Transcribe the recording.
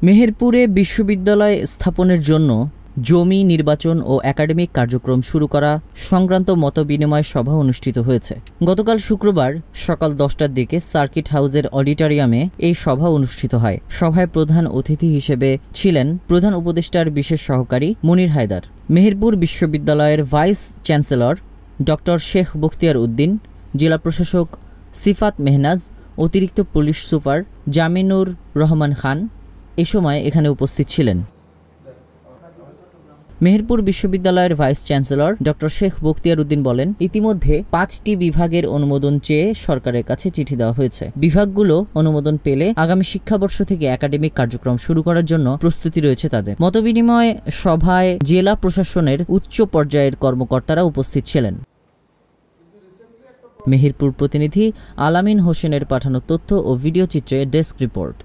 মেহেরপুরে বিশ্ববিদ্যালয় স্থাপনের জন্য জমি নির্বাচন ও একাডেমিক কার্যক্রম শুরু করা সংক্রান্ত মতবিনিময় সভা অনুষ্ঠিত হয়েছে। গতকাল শুক্রবার সকাল 10টার দিকে সার্কিট হাউসের অডিটোরিয়ামে এই সভা অনুষ্ঠিত হয়। সভায় প্রধান অতিথি হিসেবে ছিলেন প্রধান উপদেষ্টার বিশেষ সহকারী মুনির হায়দার, মেহেরপুর বিশ্ববিদ্যালয়ের vice chancellor doctor Sheikh Bakhtiar Uddin, জেলা প্রশাসক সিফাত মেহনাজ, অতিরিক্ত পুলিশ সুপার জামিনুর রহমান খান এ সময় এখানে উপস্থিত ছিলেন। মেহেরপুর বিশ্ববিদ্যালয়ের vice chancellor doctor Sheikh Bakhtiar Uddin বলেন, ইতিমধ্যে 5টি বিভাগের অনুমোদন চেয়ে সরকারের কাছে চিঠি দেওয়া হয়েছে। বিভাগগুলো অনুমোদন পেলে আগামী শিক্ষাবর্ষ থেকে একাডেমিক কার্যক্রম শুরু করার জন্য প্রস্তুতি রয়েছে তাদের। মতবিনিময় সভায় জেলা প্রশাসনের উচ্চ পর্যায়ের কর্মকর্তারা উপস্থিত ছিলেন। মেহেরপুর প্রতিনিধি আলামিন হোসেনের পাঠানো তথ্য ও ভিডিও চিত্রে ডেস্ক রিপোর্ট।